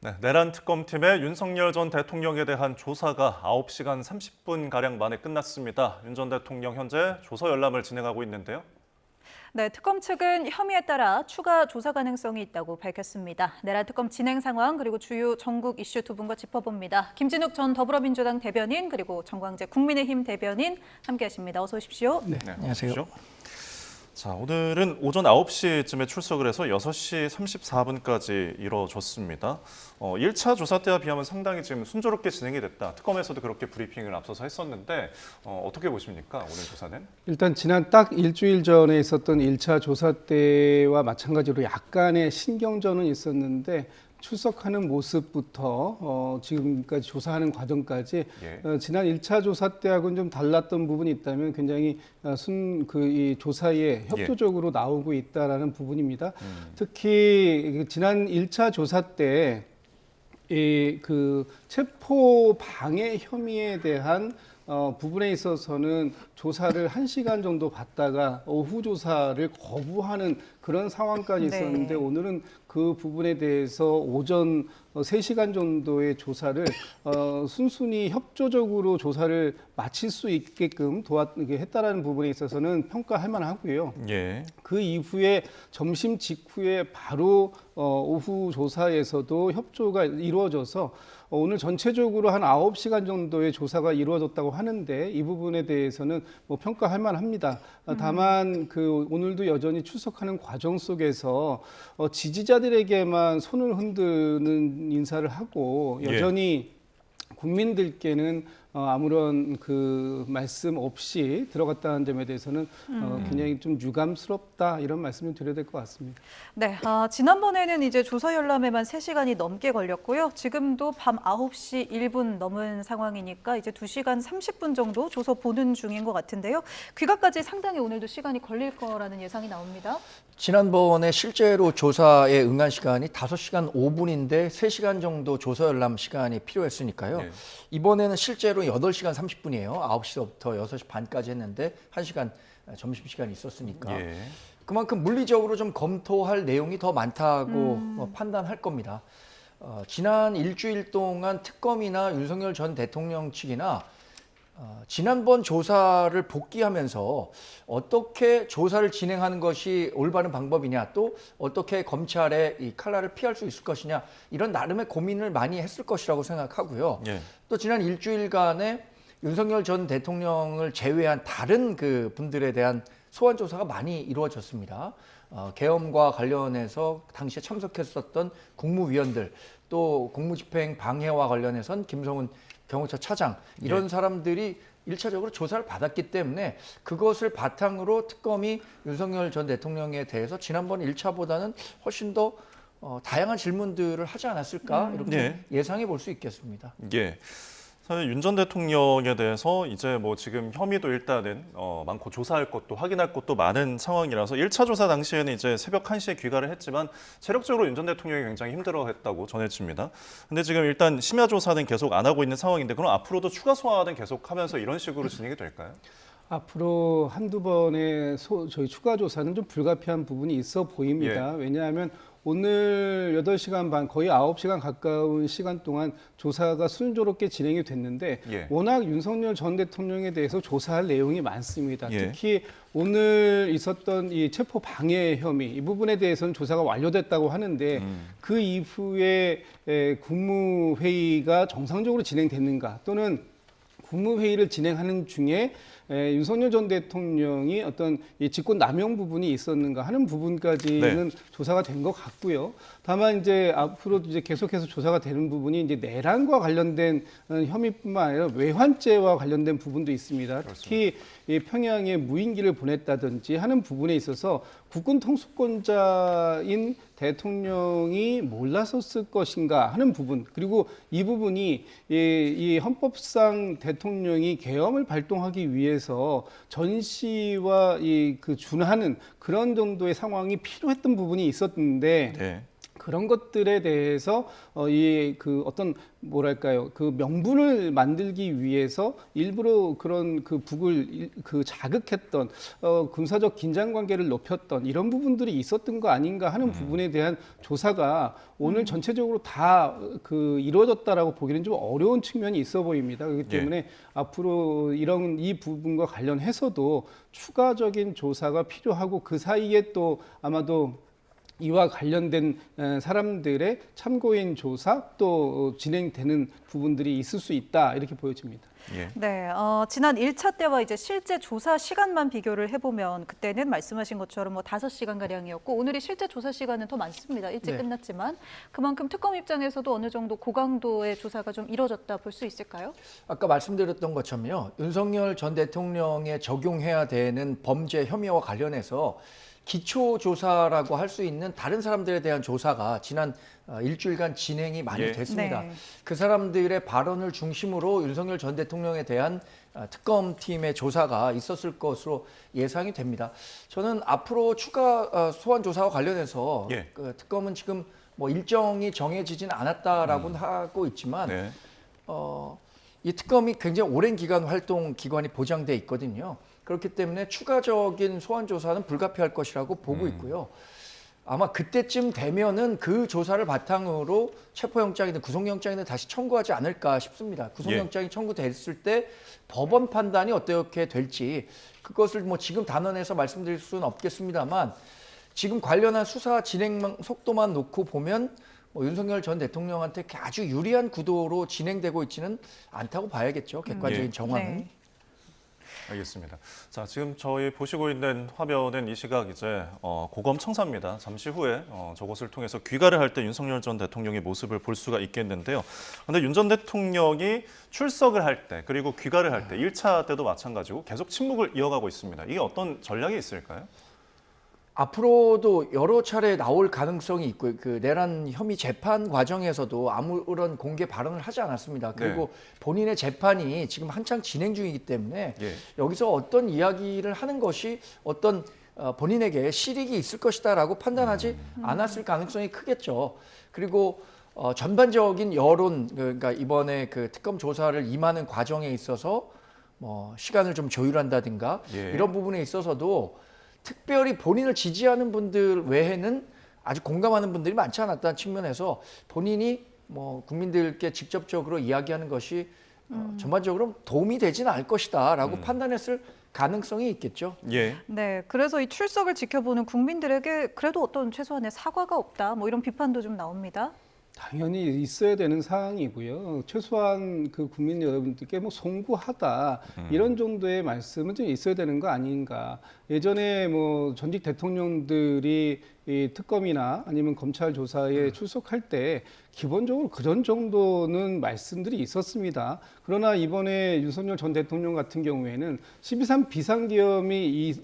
네, 내란 특검팀의 윤석열 전 대통령에 대한 조사가 9시간 30분가량 만에 끝났습니다. 윤 전 대통령 현재 조서 열람을 진행하고 있는데요. 네, 특검 측은 혐의에 따라 추가 조사 가능성이 있다고 밝혔습니다. 내란 특검 진행 상황 그리고 주요 전국 이슈 두 분과 짚어봅니다. 김진욱 전 더불어민주당 대변인 그리고 정광재 국민의힘 대변인 함께하십니다. 어서 오십시오. 네, 안녕하세요. 자, 오늘은 오전 9시쯤에 출석을 해서 6시 34분까지 이뤄졌습니다. 1차 조사 때와 비하면 상당히 지금 순조롭게 진행이 됐다. 특검에서도 그렇게 브리핑을 앞서서 했었는데 어떻게 보십니까? 오늘 조사는? 일단 지난 딱 일주일 전에 있었던 1차 조사 때와 마찬가지로 약간의 신경전은 있었는데 출석하는 모습부터 지금까지 조사하는 과정까지 지난 1차 조사 때하고는 좀 달랐던 부분이 있다면 굉장히 이 조사에 협조적으로 나오고 있다라는 부분입니다. 특히 지난 1차 조사 때 그 체포 방해 혐의에 대한 부분에 있어서는 조사를 1시간 정도 받다가 오후 조사를 거부하는 그런 상황까지 있었는데 오늘은 그 부분에 대해서 오전 3시간 정도의 조사를 순순히 협조적으로 조사를 마칠 수 있게끔 했다라는 부분에 있어서는 평가할 만하고요. 그 이후에 점심 직후에 바로 오후 조사에서도 협조가 이루어져서 오늘 전체적으로 한 9시간 정도의 조사가 이루어졌다고 하는데 이 부분에 대해서는 뭐 평가할 만합니다. 다만 오늘도 여전히 출석하는 과정 속에서 지지자들에게만 손을 흔드는 인사를 하고 여전히 국민들께는 아무런 말씀 없이 들어갔다는 점에 대해서는 굉장히 좀 유감스럽다 이런 말씀을 드려야 될 것 같습니다. 네, 지난번에는 이제 조사 열람에만 3시간이 넘게 걸렸고요. 지금도 밤 9시 1분 넘은 상황이니까 이제 2시간 30분 정도 조서 보는 중인 것 같은데요. 귀가까지 상당히 오늘도 시간이 걸릴 거라는 예상이 나옵니다. 지난번에 실제로 조사에 응한 시간이 5시간 5분인데 3시간 정도 조서 열람 시간이 필요했으니까요. 이번에는 실제로 8시간 30분이에요. 9시부터 6시 반까지 했는데 1시간 점심시간이 있었으니까. 그만큼 물리적으로 좀 검토할 내용이 더 많다고 판단할 겁니다. 지난 일주일 동안 특검이나 윤석열 전 대통령 측이나 지난번 조사를 복귀하면서 어떻게 조사를 진행하는 것이 올바른 방법이냐, 또 어떻게 검찰의 이 칼날을 피할 수 있을 것이냐, 이런 나름의 고민을 많이 했을 것이라고 생각하고요. 또 지난 일주일간에 윤석열 전 대통령을 제외한 다른 분들에 대한 소환 조사가 많이 이루어졌습니다. 계엄과 관련해서 당시에 참석했었던 국무위원들, 또 공무집행 방해와 관련해선 김성훈 경호처 차장 이런 사람들이 1차적으로 조사를 받았기 때문에 그것을 바탕으로 특검이 윤석열 전 대통령에 대해서 지난번 1차보다는 훨씬 더 다양한 질문들을 하지 않았을까 이렇게 예상해 볼 수 있겠습니다. 사실 윤 전 대통령에 대해서 이제 뭐 지금 혐의도 일단은 많고 조사할 것도 확인할 것도 많은 상황이라서 1차 조사 당시에는 이제 새벽 1시에 귀가를 했지만 체력적으로 윤 전 대통령이 굉장히 힘들어했다고 전해집니다. 근데 지금 일단 심야 조사는 계속 안 하고 있는 상황인데 그럼 앞으로도 추가 소환은 계속하면서 이런 식으로 진행이 될까요? 앞으로 한두 번의 저희 추가 조사는 좀 불가피한 부분이 있어 보입니다. 왜냐하면 오늘 8시간 반, 거의 9시간 가까운 시간 동안 조사가 순조롭게 진행이 됐는데 워낙 윤석열 전 대통령에 대해서 조사할 내용이 많습니다. 특히 오늘 있었던 이 체포 방해 혐의 이 부분에 대해서는 조사가 완료됐다고 하는데 그 이후에 국무회의가 정상적으로 진행됐는가 또는 국무회의를 진행하는 중에 윤석열 전 대통령이 어떤 직권 남용 부분이 있었는가 하는 부분까지는 조사가 된 것 같고요. 다만 이제 앞으로도 이제 계속해서 조사가 되는 부분이 이제 내란과 관련된 혐의뿐만 아니라 외환죄와 관련된 부분도 있습니다. 특히 평양에 무인기를 보냈다든지 하는 부분에 있어서 국군 통수권자인 대통령이 몰랐었을 것인가 하는 부분, 그리고 이 부분이 이 헌법상 대통령이 계엄을 발동하기 위해서 전시와 준하는 그런 정도의 상황이 필요했던 부분이 있었는데 그런 것들에 대해서 이 그 어떤 뭐랄까요, 그 명분을 만들기 위해서 일부러 그런 그 북을 그 자극했던 군사적 긴장 관계를 높였던 이런 부분들이 있었던 거 아닌가 하는 부분에 대한 조사가 오늘 전체적으로 다 그 이루어졌다라고 보기는 좀 어려운 측면이 있어 보입니다. 그렇기 때문에 앞으로 이런 이 부분과 관련해서도 추가적인 조사가 필요하고 그 사이에 또 아마도 이와 관련된 사람들의 참고인 조사 또 진행되는 부분들이 있을 수 있다 이렇게 보여집니다. 예. 네, 지난 1차 때와 이제 실제 조사 시간만 비교를 해보면 그때는 말씀하신 것처럼 뭐 5시간가량이었고 오늘이 실제 조사 시간은 더 많습니다. 일찍 네. 끝났지만 그만큼 특검 입장에서도 어느 정도 고강도의 조사가 좀 이뤄졌다 볼 수 있을까요? 아까 말씀드렸던 것처럼요. 윤석열 전 대통령에 적용해야 되는 범죄 혐의와 관련해서 기초조사라고 할 수 있는 다른 사람들에 대한 조사가 지난 일주일간 진행이 많이 예. 됐습니다. 네. 그 사람들의 발언을 중심으로 윤석열 전 대통령에 대한 특검팀의 조사가 있었을 것으로 예상이 됩니다. 저는 앞으로 추가 소환 조사와 관련해서 예. 그 특검은 지금 뭐 일정이 정해지진 않았다라고는 하고 있지만 네. 이 특검이 굉장히 오랜 기간 활동 기관이 보장돼 있거든요. 그렇기 때문에 추가적인 소환 조사는 불가피할 것이라고 보고 있고요. 아마 그때쯤 되면은 그 조사를 바탕으로 체포영장이든 구속영장이든 다시 청구하지 않을까 싶습니다. 구속영장이 청구됐을 때 법원 판단이 어떻게 될지 그것을 뭐 지금 단언해서 말씀드릴 수는 없겠습니다만 지금 관련한 수사 진행 속도만 놓고 보면 뭐 윤석열 전 대통령한테 아주 유리한 구도로 진행되고 있지는 않다고 봐야겠죠. 객관적인 예. 정황은. 네. 알겠습니다. 자, 지금 저희 보시고 있는 화면은 이 시각 이제 고검 청사입니다. 잠시 후에 저것을 통해서 귀가를 할 때 윤석열 전 대통령의 모습을 볼 수가 있겠는데요. 그런데 윤 전 대통령이 출석을 할 때 그리고 귀가를 할 때 1차 때도 마찬가지고 계속 침묵을 이어가고 있습니다. 이게 어떤 전략이 있을까요? 앞으로도 여러 차례 나올 가능성이 있고 그 내란 혐의 재판 과정에서도 아무런 공개 발언을 하지 않았습니다. 그리고 본인의 재판이 지금 한창 진행 중이기 때문에 예. 여기서 어떤 이야기를 하는 것이 어떤 본인에게 실익이 있을 것이다라고 판단하지 않았을 가능성이 크겠죠. 그리고 전반적인 여론 그러니까 이번에 그 특검 조사를 임하는 과정에 있어서 뭐 시간을 좀 조율한다든가 예. 이런 부분에 있어서도 특별히 본인을 지지하는 분들 외에는 아주 공감하는 분들이 많지 않았다는 측면에서 본인이 뭐 국민들께 직접적으로 이야기하는 것이 전반적으로 도움이 되지는 않을 것이다라고 판단했을 가능성이 있겠죠. 예. 네, 그래서 이 출석을 지켜보는 국민들에게 그래도 어떤 최소한의 사과가 없다, 뭐 이런 비판도 좀 나옵니다. 당연히 있어야 되는 사항이고요. 최소한 그 국민 여러분들께 뭐 송구하다 이런 정도의 말씀은 좀 있어야 되는 거 아닌가. 예전에 뭐 전직 대통령들이 이 특검이나 아니면 검찰 조사에 출석할 때 기본적으로 그런 정도는 말씀들이 있었습니다. 그러나 이번에 윤석열 전 대통령 같은 경우에는 12.3 비상계엄이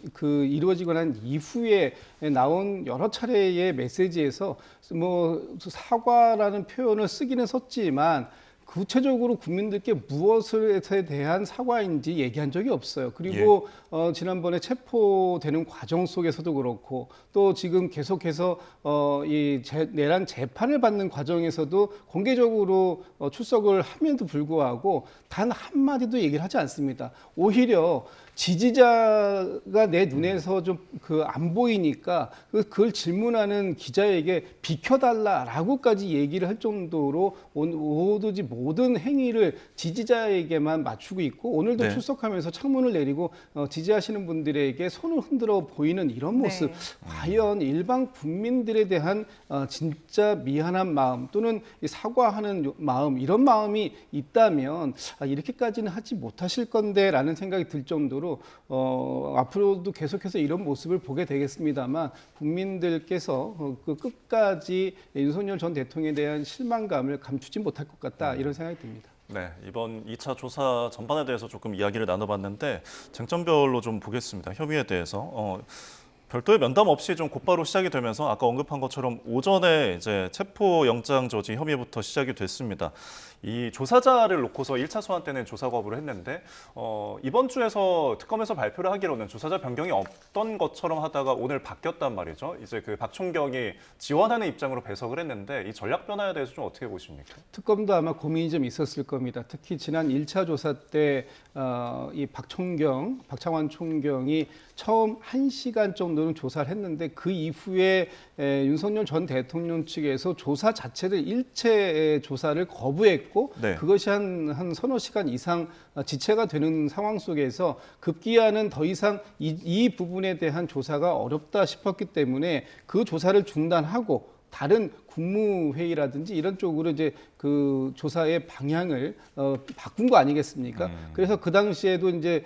이루어지고 난 이후에 나온 여러 차례의 메시지에서 뭐 사과라는 표현을 쓰기는 썼지만 구체적으로 국민들께 무엇에 대한 사과인지 얘기한 적이 없어요. 그리고 지난번에 체포되는 과정 속에서도 그렇고 또 지금 계속해서 이 내란 재판을 받는 과정에서도 공개적으로 출석을 함에도 불구하고 단 한마디도 얘기를 하지 않습니다. 오히려 지지자가 내 눈에서 좀 안 보이니까 그걸 질문하는 기자에게 비켜달라라고까지 얘기를 할 정도로 오도지 모든 행위를 지지자에게만 맞추고 있고 오늘도 네. 출석하면서 창문을 내리고 지지하시는 분들에게 손을 흔들어 보이는 이런 모습. 네. 과연 일반 국민들에 대한 진짜 미안한 마음 또는 사과하는 마음 이런 마음이 있다면 이렇게까지는 하지 못하실 건데라는 생각이 들 정도로 앞으로도 계속해서 이런 모습을 보게 되겠습니다만 국민들께서 그 끝까지 윤석열 전 대통령에 대한 실망감을 감추지 못할 것 같다 이런 생각이 듭니다. 네, 이번 2차 조사 전반에 대해서 조금 이야기를 나눠봤는데 쟁점별로 좀 보겠습니다. 혐의에 대해서 별도의 면담 없이 좀 곧바로 시작이 되면서 아까 언급한 것처럼 오전에 이제 체포영장 저지 혐의부터 시작이 됐습니다. 이 조사자를 놓고서 1차 소환 때는 조사 거부를 했는데 이번 주에서 특검에서 발표를 하기로는 조사자 변경이 없던 것처럼 하다가 오늘 바뀌었단 말이죠. 이제 그 박총경이 지원하는 입장으로 배석을 했는데 이 전략 변화에 대해서 좀 어떻게 보십니까? 특검도 아마 고민이 좀 있었을 겁니다. 특히 지난 1차 조사 때 이 박창완 총경이 처음 1시간 정도는 조사를 했는데 그 이후에 윤석열 전 대통령 측에서 조사 자체를 일체 조사를 거부했고 네. 그것이 한 서너 시간 이상 지체가 되는 상황 속에서 급기야는 더 이상 이 부분에 대한 조사가 어렵다 싶었기 때문에 그 조사를 중단하고 다른 국무회의라든지 이런 쪽으로 이제 그 조사의 방향을 바꾼 거 아니겠습니까? 그래서 그 당시에도 이제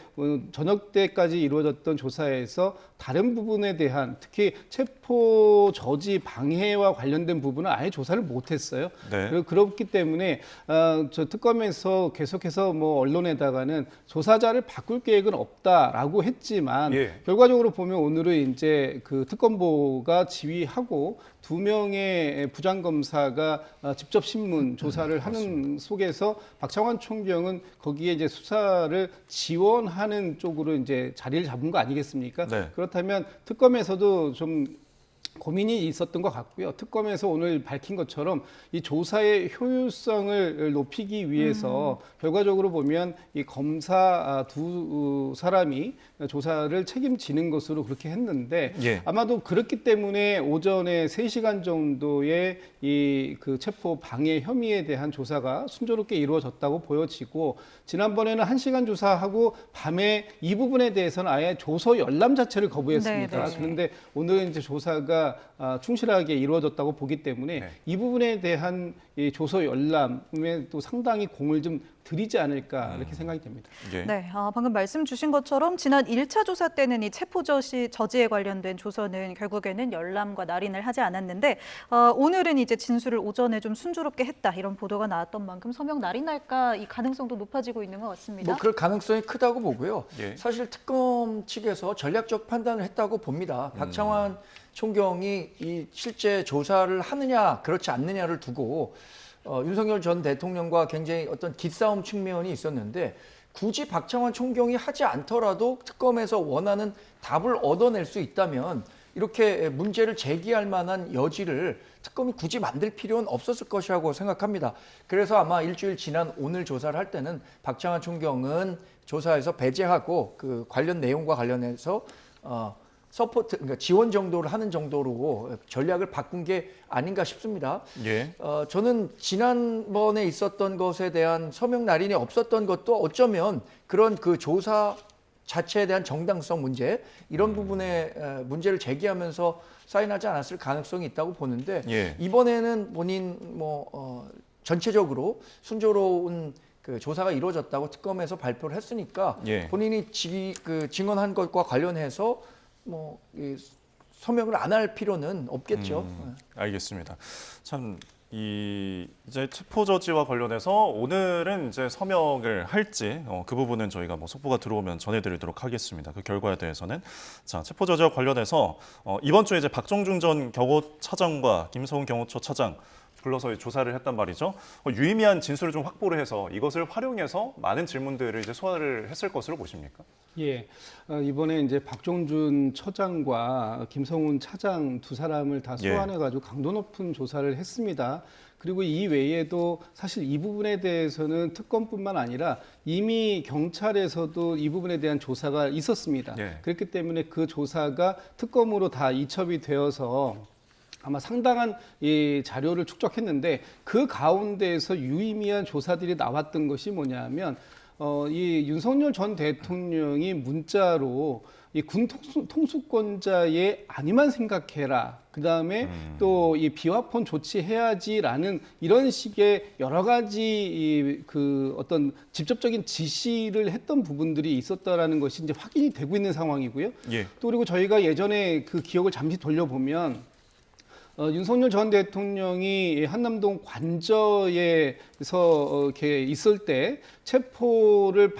저녁 때까지 이루어졌던 조사에서 다른 부분에 대한 특히 체포 저지 방해와 관련된 부분은 아예 조사를 못했어요. 네. 그렇기 때문에 저 특검에서 계속해서 뭐 언론에다가는 조사자를 바꿀 계획은 없다라고 했지만 예. 결과적으로 보면 오늘은 이제 그 특검보가 지휘하고 2명의 부장검사가 직접 신문 조사를 하는 속에서 박창완 총경은 거기에 이제 수사를 지원하는 쪽으로 이제 자리를 잡은 거 아니겠습니까? 네. 그렇다면 특검에서도 좀 고민이 있었던 것 같고요. 특검에서 오늘 밝힌 것처럼 이 조사의 효율성을 높이기 위해서 결과적으로 보면 이 검사 두 사람이 조사를 책임지는 것으로 그렇게 했는데 예. 아마도 그렇기 때문에 오전에 3시간 정도의 이 그 체포 방해 혐의에 대한 조사가 순조롭게 이루어졌다고 보여지고 지난번에는 1시간 조사하고 밤에 이 부분에 대해서는 아예 조서 열람 자체를 거부했습니다. 네, 네. 그런데 오늘은 이제 조사가 충실하게 이루어졌다고 보기 때문에 네. 이 부분에 대한 이 조서 열람에 또 상당히 공을 좀 들이지 않을까 이렇게 생각이 됩니다. 예. 네, 방금 말씀 주신 것처럼 지난 1차 조사 때는 이 체포 저지에 관련된 조서는 결국에는 열람과 날인을 하지 않았는데 오늘은 이제 진술을 오전에 좀 순조롭게 했다 이런 보도가 나왔던 만큼 서명 날인할까 이 가능성도 높아지고 있는 것 같습니다. 뭐 그럴 가능성이 크다고 보고요. 예. 사실 특검 측에서 전략적 판단을 했다고 봅니다. 박창완 총경이 이 실제 조사를 하느냐 그렇지 않느냐를 두고 윤석열 전 대통령과 굉장히 어떤 기싸움 측면이 있었는데 굳이 박창완 총경이 하지 않더라도 특검에서 원하는 답을 얻어낼 수 있다면 이렇게 문제를 제기할 만한 여지를 특검이 굳이 만들 필요는 없었을 것이라고 생각합니다. 그래서 아마 일주일 지난 오늘 조사를 할 때는 박창완 총경은 조사에서 배제하고 그 관련 내용과 관련해서 서포트, 그러니까 지원 정도를 하는 정도로 전략을 바꾼 게 아닌가 싶습니다. 예. 저는 지난번에 있었던 것에 대한 서명 날인이 없었던 것도 어쩌면 그런 그 조사 자체에 대한 정당성 문제 이런 부분에 문제를 제기하면서 사인하지 않았을 가능성이 있다고 보는데 예. 이번에는 본인 전체적으로 순조로운 그 조사가 이루어졌다고 특검에서 발표를 했으니까 예. 본인이 증언한 것과 관련해서 이 서명을 안 할 필요는 없겠죠. 알겠습니다. 참 이제 체포 저지와 관련해서 오늘은 이제 서명을 할지 그 부분은 저희가 속보가 들어오면 전해드리도록 하겠습니다. 그 결과에 대해서는 자 체포 저지와 관련해서 이번 주에 이제 박정준 전 경호차장과 김성훈 경호처 차장 불러서 조사를 했단 말이죠. 유의미한 진술을 좀 확보를 해서 이것을 활용해서 많은 질문들을 이제 소화를 했을 것으로 보십니까? 예, 이번에 이제 박종준 처장과 김성훈 차장 두 사람을 다 소환해가지고 강도 높은 조사를 했습니다. 그리고 이 외에도 사실 이 부분에 대해서는 특검뿐만 아니라 이미 경찰에서도 이 부분에 대한 조사가 있었습니다. 예. 그렇기 때문에 그 조사가 특검으로 다 이첩이 되어서 아마 상당한 이 자료를 축적했는데 그 가운데에서 유의미한 조사들이 나왔던 것이 뭐냐면 이 윤석열 전 대통령이 문자로 이 군 통수권자의 아니만 생각해라. 그다음에 또 이 비화폰 조치해야지라는 이런 식의 여러 가지 그 어떤 직접적인 지시를 했던 부분들이 있었다라는 것이 이제 확인이 되고 있는 상황이고요. 예. 또 그리고 저희가 예전에 그 기억을 잠시 돌려보면 윤석열 전 대통령이 한남동 관저에서 이렇게 있을 때 체포를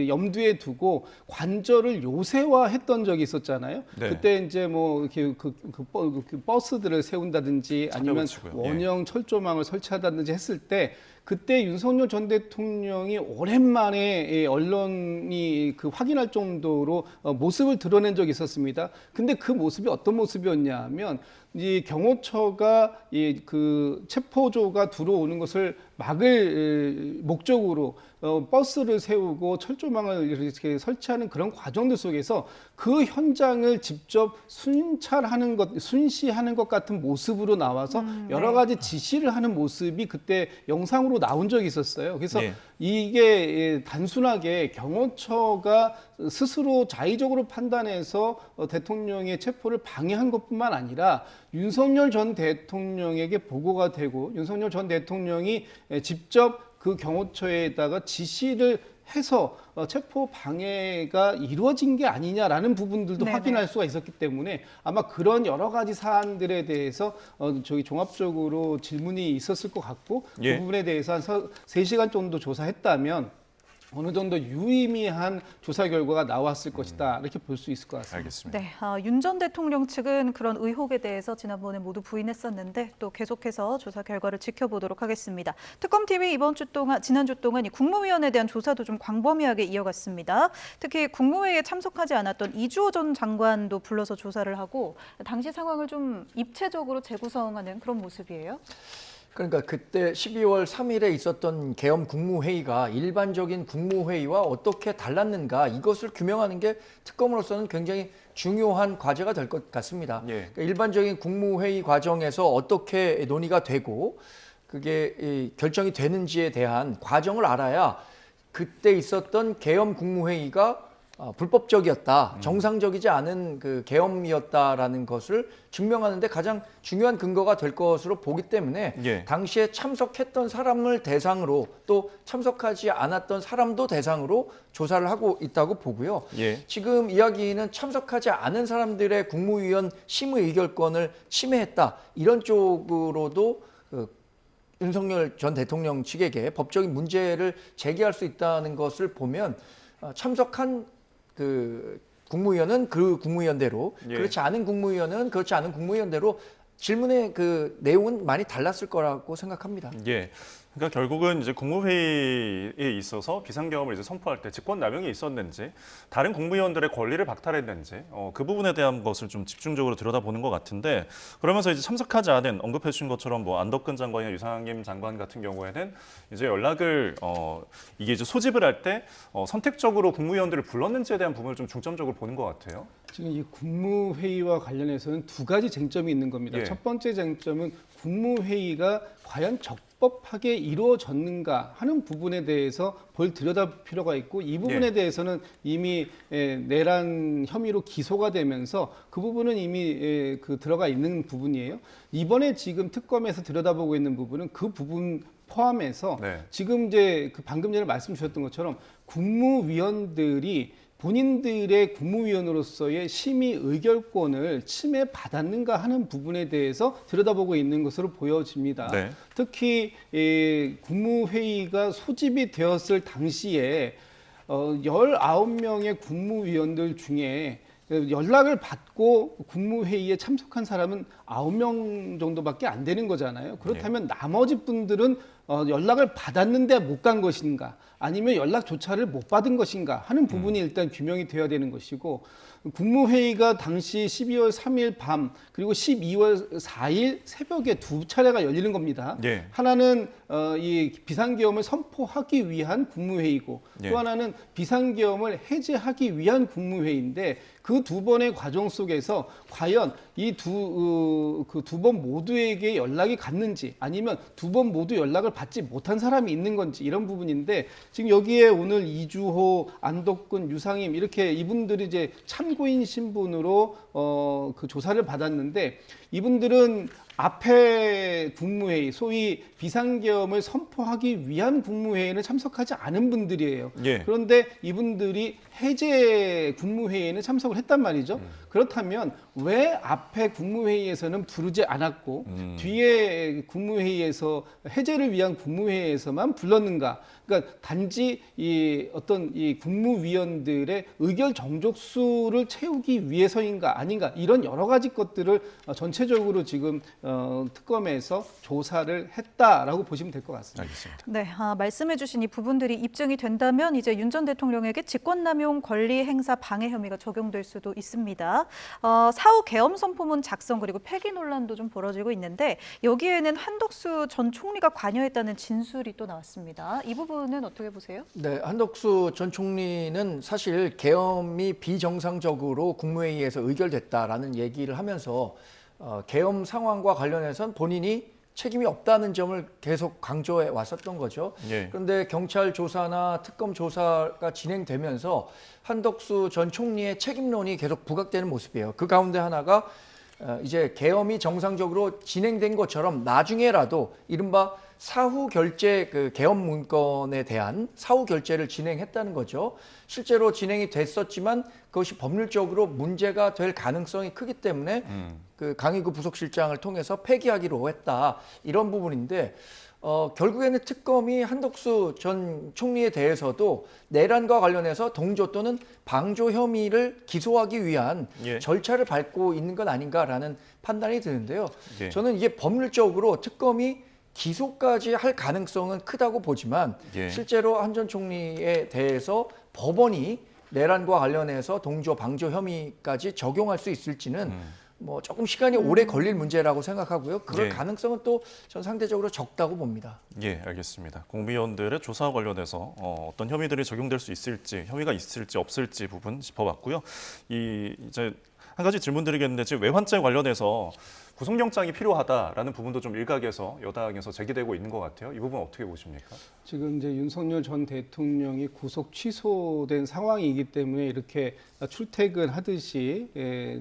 염두에 두고 관저를 요새화했던 적이 있었잖아요. 네. 그때 이제 뭐 이렇게 그 버스들을 세운다든지 아니면 차별치고요. 원형 철조망을 설치하다든지 했을 때 그때 윤석열 전 대통령이 오랜만에 언론이 확인할 정도로 모습을 드러낸 적이 있었습니다. 근데 그 모습이 어떤 모습이었냐면 이 경호처가 그 체포조가 들어오는 것을 막을 목적으로 버스를 세우고 철조망을 이렇게 설치하는 그런 과정들 속에서 그 현장을 직접 순찰하는 것, 순시하는 것 같은 모습으로 나와서 여러 가지 지시를 하는 모습이 그때 영상으로 나온 적이 있었어요. 그래서 네. 이게 단순하게 경호처가 스스로 자의적으로 판단해서 대통령의 체포를 방해한 것뿐만 아니라 윤석열 전 대통령에게 보고가 되고 윤석열 전 대통령이 직접 그 경호처에다가 지시를 해서 체포 방해가 이루어진 게 아니냐라는 부분들도 네네. 확인할 수가 있었기 때문에 아마 그런 여러 가지 사안들에 대해서 저희 종합적으로 질문이 있었을 것 같고 예. 그 부분에 대해서 한 3시간 정도 조사했다면 어느 정도 유의미한 조사 결과가 나왔을 것이다 이렇게 볼 수 있을 것 같습니다. 알겠습니다. 네, 윤 전 대통령 측은 그런 의혹에 대해서 지난번에 모두 부인했었는데 또 계속해서 조사 결과를 지켜보도록 하겠습니다. 특검팀이 지난주 동안 이 국무위원에 대한 조사도 좀 광범위하게 이어갔습니다. 특히 국무회의에 참석하지 않았던 이주호 전 장관도 불러서 조사를 하고 당시 상황을 좀 입체적으로 재구성하는 그런 모습이에요. 그러니까 그때 12월 3일에 있었던 계엄 국무회의가 일반적인 국무회의와 어떻게 달랐는가 이것을 규명하는 게 특검으로서는 굉장히 중요한 과제가 될 것 같습니다. 예. 그러니까 일반적인 국무회의 과정에서 어떻게 논의가 되고 그게 결정이 되는지에 대한 과정을 알아야 그때 있었던 계엄 국무회의가 불법적이었다, 정상적이지 않은 그 계엄이었다라는 것을 증명하는 데 가장 중요한 근거가 될 것으로 보기 때문에 예. 당시에 참석했던 사람을 대상으로 또 참석하지 않았던 사람도 대상으로 조사를 하고 있다고 보고요. 예. 지금 이야기는 참석하지 않은 사람들의 국무위원 심의 의결권을 침해했다, 이런 쪽으로도 윤석열 전 대통령 측에게 법적인 문제를 제기할 수 있다는 것을 보면 참석한 그 국무위원은 그 국무위원대로, 예. 그렇지 않은 국무위원은 그렇지 않은 국무위원대로 질문의 그 내용은 많이 달랐을 거라고 생각합니다. 예. 그러니까 결국은 이제 국무회의에 있어서 비상계엄을 이제 선포할 때 직권남용이 있었는지, 다른 국무위원들의 권리를 박탈했는지, 그 부분에 대한 것을 좀 집중적으로 들여다보는 것 같은데, 그러면서 이제 참석하지 않은 언급해 주신 것처럼 뭐 안덕근 장관이나 유상임 장관 같은 경우에는 이제 연락을 이게 이제 소집을 할 때 선택적으로 국무위원들을 불렀는지에 대한 부분을 좀 중점적으로 보는 것 같아요. 지금 이 국무회의와 관련해서는 두 가지 쟁점이 있는 겁니다. 예. 첫 번째 쟁점은 국무회의가 과연 적법하게 이루어졌는가 하는 부분에 대해서 들여다볼 필요가 있고, 이 부분에 예. 대해서는 이미 내란 혐의로 기소가 되면서 그 부분은 이미 들어가 있는 부분이에요. 이번에 지금 특검에서 들여다보고 있는 부분은 그 부분 포함해서 네. 지금 이제 방금 전에 말씀 주셨던 것처럼 국무위원들이 본인들의 국무위원으로서의 심의 의결권을 침해받았는가 하는 부분에 대해서 들여다보고 있는 것으로 보여집니다. 네. 특히 국무회의가 소집이 되었을 당시에 19명의 국무위원들 중에 연락을 받고 국무회의에 참석한 사람은 9명 정도밖에 안 되는 거잖아요. 그렇다면 나머지 분들은 연락을 받았는데 못 간 것인가, 아니면 연락조차를 못 받은 것인가 하는 부분이 일단 규명이 되어야 되는 것이고, 국무회의가 당시 12월 3일 밤 그리고 12월 4일 새벽에 두 차례가 열리는 겁니다. 예. 하나는 이 비상계엄을 선포하기 위한 국무회의고, 예. 또 하나는 비상계엄을 해제하기 위한 국무회의인데, 그 두 번의 과정 속에서 과연 이 두 번 모두에게 연락이 갔는지, 아니면 두 번 모두 연락을 받지 못한 사람이 있는 건지, 이런 부분인데, 지금 여기에 오늘 이주호, 안덕근, 유상임 이렇게 이분들이 이제 참고인 신분으로 그 조사를 받았는데, 이분들은 앞에 국무회의, 소위 비상계엄을 선포하기 위한 국무회의는 참석하지 않은 분들이에요. 예. 그런데 이분들이 해제 국무회의에는 참석을 했단 말이죠. 그렇다면 왜 앞에 국무회의에서는 부르지 않았고 뒤에 국무회의에서 해제를 위한 국무회의에서만 불렀는가? 그러니까 단지 이 어떤 이 국무위원들의 의결 정족수를 채우기 위해서인가 아닌가 이런 여러 가지 것들을 전체적으로 지금 특검에서 조사를 했다라고 보시면 될 것 같습니다. 알겠습니다. 네, 말씀해주신 이 부분들이 입증이 된다면 이제 윤 전 대통령에게 직권남용 권리 행사 방해 혐의가 적용될 수도 있습니다. 사후 계엄 선포문 작성 그리고 폐기 논란도 좀 벌어지고 있는데 여기에는 한덕수 전 총리가 관여했다는 진술이 또 나왔습니다. 이 부분은 어떻게 보세요? 네, 한덕수 전 총리는 사실 계엄이 비정상적으로 국무회의에서 의결됐다라는 얘기를 하면서 계엄 상황과 관련해서는 본인이 책임이 없다는 점을 계속 강조해 왔었던 거죠. 예. 그런데 경찰 조사나 특검 조사가 진행되면서 한덕수 전 총리의 책임론이 계속 부각되는 모습이에요. 그 가운데 하나가 이제 계엄이 정상적으로 진행된 것처럼 나중에라도 이른바 사후 결재 그 계엄 문건에 대한 사후 결재를 진행했다는 거죠. 실제로 진행이 됐었지만 그것이 법률적으로 문제가 될 가능성이 크기 때문에 그 강희구 부속실장을 통해서 폐기하기로 했다. 이런 부분인데 결국에는 특검이 한덕수 전 총리에 대해서도 내란과 관련해서 동조 또는 방조 혐의를 기소하기 위한 예. 절차를 밟고 있는 것 아닌가라는 판단이 드는데요. 예. 저는 이게 법률적으로 특검이 기소까지 할 가능성은 크다고 보지만 예. 실제로 한 전 총리에 대해서 법원이 내란과 관련해서 동조 방조 혐의까지 적용할 수 있을지는 뭐 조금 시간이 오래 걸릴 문제라고 생각하고요. 그럴 예. 가능성은 또 전 상대적으로 적다고 봅니다. 예, 알겠습니다. 공무위원들의 조사와 관련해서 어떤 혐의들이 적용될 수 있을지, 혐의가 있을지 없을지 부분 짚어봤고요. 이제 한 가지 질문 드리겠는데 지금 외환죄 관련해서 구속영장이 필요하다라는 부분도 좀 일각에서 여당에서 제기되고 있는 것 같아요. 이 부분 어떻게 보십니까? 지금 이제 윤석열 전 대통령이 구속 취소된 상황이기 때문에 이렇게 출퇴근하듯이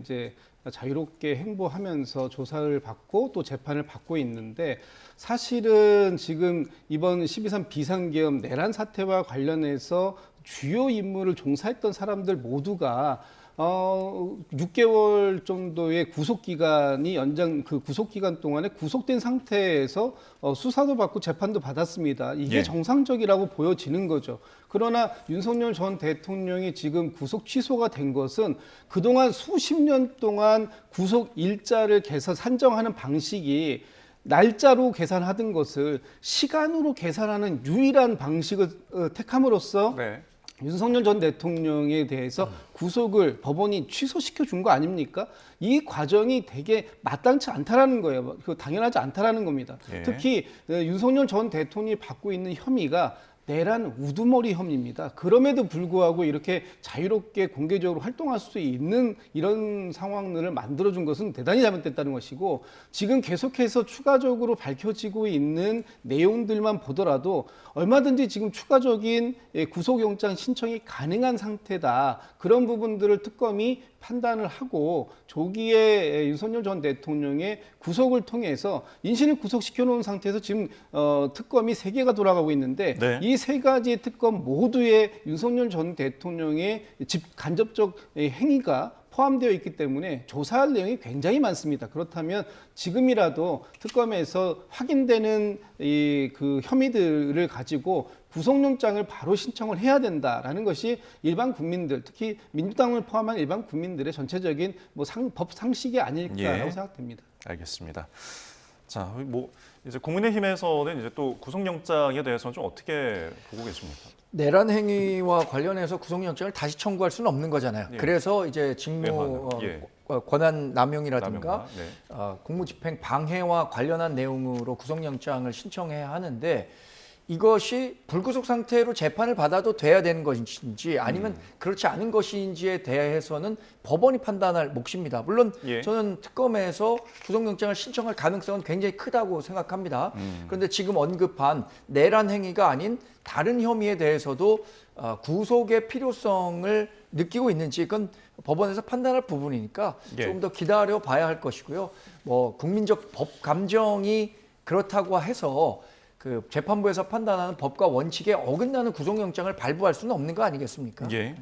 이제 자유롭게 행보하면서 조사를 받고 또 재판을 받고 있는데 사실은 지금 이번 12.3 비상계엄 내란 사태와 관련해서 주요 임무를 종사했던 사람들 모두가 6개월 정도의 구속기간이 그 구속기간 동안에 구속된 상태에서 수사도 받고 재판도 받았습니다. 이게 예. 정상적이라고 보여지는 거죠. 그러나 윤석열 전 대통령이 지금 구속 취소가 된 것은 그동안 수십 년 동안 구속 일자를 산정하는 방식이 날짜로 계산하던 것을 시간으로 계산하는 유일한 방식을 택함으로써 네. 윤석열 전 대통령에 대해서 구속을 법원이 취소시켜 준 거 아닙니까? 이 과정이 되게 마땅치 않다라는 거예요. 당연하지 않다라는 겁니다. 예. 특히 윤석열 전 대통령이 받고 있는 혐의가 내란 우두머리 혐의입니다. 그럼에도 불구하고 이렇게 자유롭게 공개적으로 활동할 수 있는 이런 상황들을 만들어준 것은 대단히 잘못됐다는 것이고 지금 계속해서 추가적으로 밝혀지고 있는 내용들만 보더라도 얼마든지 지금 추가적인 구속영장 신청이 가능한 상태다. 그런 부분들을 특검이 판단을 하고 조기에 윤석열 전 대통령의 구속을 통해서 인신을 구속시켜 놓은 상태에서 지금 특검이 3개가 돌아가고 있는데 네. 이 3가지 특검 모두에 윤석열 전 대통령의 간접적 행위가 포함되어 있기 때문에 조사할 내용이 굉장히 많습니다. 그렇다면 지금이라도 특검에서 확인되는 그 혐의들을 가지고 구속영장을 바로 신청을 해야 된다라는 것이 일반 국민들, 특히 민주당을 포함한 일반 국민들의 전체적인 법 상식이 아닐까라고 예. 생각됩니다. 알겠습니다. 자, 이제 국민의힘에서는 이제 또 구속영장에 대해서는 좀 어떻게 보고 계십니까? 내란 행위와 관련해서 구속영장을 다시 청구할 수는 없는 거잖아요. 예. 그래서 이제 직무 외환, 예. 권한 남용이라든가 남용과, 네. 공무집행 방해와 관련한 내용으로 구속영장을 신청해야 하는데 이것이 불구속 상태로 재판을 받아도 돼야 되는 것인지 아니면 그렇지 않은 것인지에 대해서는 법원이 판단할 몫입니다. 물론 예. 저는 특검에서 구속영장을 신청할 가능성은 굉장히 크다고 생각합니다. 그런데 지금 언급한 내란 행위가 아닌 다른 혐의에 대해서도 구속의 필요성을 느끼고 있는지 그건 법원에서 판단할 부분이니까 예. 조금 더 기다려 봐야 할 것이고요. 국민적 법 감정이 그렇다고 해서 그 재판부에서 판단하는 법과 원칙에 어긋나는 구속영장을 발부할 수는 없는 거 아니겠습니까? 예.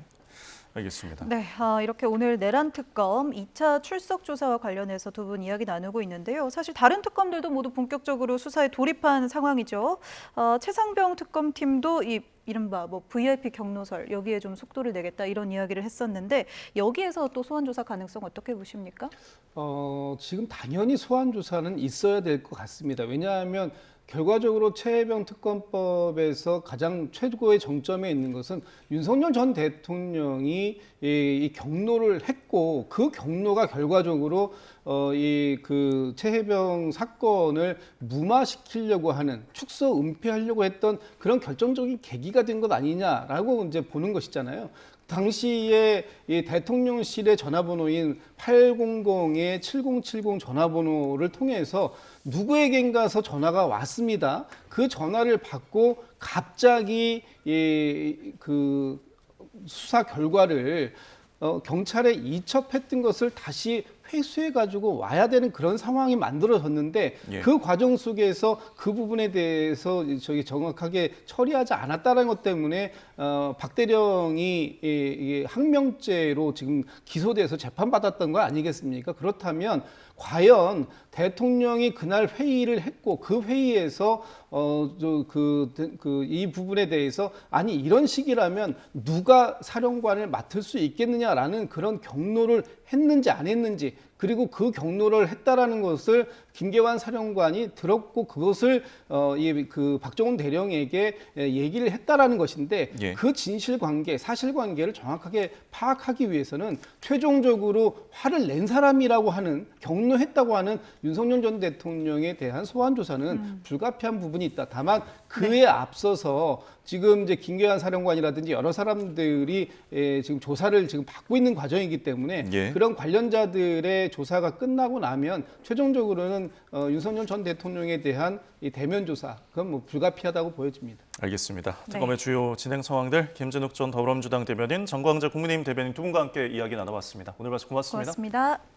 알겠습니다. 네, 이렇게 오늘 내란 특검 2차 출석 조사와 관련해서 두 분 이야기 나누고 있는데요. 사실 다른 특검들도 모두 본격적으로 수사에 돌입한 상황이죠. 최상병 특검팀도 이 이른바 뭐 VIP 경로설 여기에 좀 속도를 내겠다 이런 이야기를 했었는데 여기에서 또 소환 조사 가능성 어떻게 보십니까? 지금 당연히 소환 조사는 있어야 될 것 같습니다. 왜냐하면 결과적으로 최혜병 특검법에서 가장 최고의 정점에 있는 것은 윤석열 전 대통령이 이 경로를 했고 그 경로가 결과적으로 이 그 최혜병 사건을 무마시키려고 하는 축소 은폐하려고 했던 그런 결정적인 계기가 된 것 아니냐라고 이제 보는 것이잖아요. 당시에 이 대통령실의 전화번호인 800-7070 전화번호를 통해서 누구에겐가서 전화가 왔습니다. 그 전화를 받고 갑자기 그 수사 결과를 경찰에 이첩했던 것을 다시 회수해 가지고 와야 되는 그런 상황이 만들어졌는데 예. 그 과정 속에서 그 부분에 대해서 저기 정확하게 처리하지 않았다는 것 때문에 박 대령이 이 항명죄로 지금 기소돼서 재판받았던 거 아니겠습니까? 그렇다면 과연 대통령이 그날 회의를 했고 그 회의에서 이 부분에 대해서 아니 이런 식이라면 누가 사령관을 맡을 수 있겠느냐라는 그런 경로를 했는지 안 했는지 그리고 그 경로를 했다라는 것을 김계환 사령관이 들었고 그것을 그 박정훈 대령에게 얘기를 했다라는 것인데 예. 그 진실관계, 사실관계를 정확하게 파악하기 위해서는 최종적으로 화를 낸 사람이라고 하는 경로했다고 하는 윤석열 전 대통령에 대한 소환 조사는 불가피한 부분이 있다. 다만 그에 앞서서 지금 이제 김계환 사령관이라든지 여러 사람들이 지금 조사를 지금 받고 있는 과정이기 때문에 예. 그런 관련자들의 조사가 끝나고 나면 최종적으로는 윤석열 전 대통령에 대한 이 대면 조사 그건 뭐 불가피하다고 보여집니다. 알겠습니다. 네. 특검의 주요 진행 상황들 김진욱 전 더불어민주당 대변인, 정광재 국민의힘 대변인 두 분과 함께 이야기 나눠봤습니다. 오늘 말씀 고맙습니다. 고맙습니다.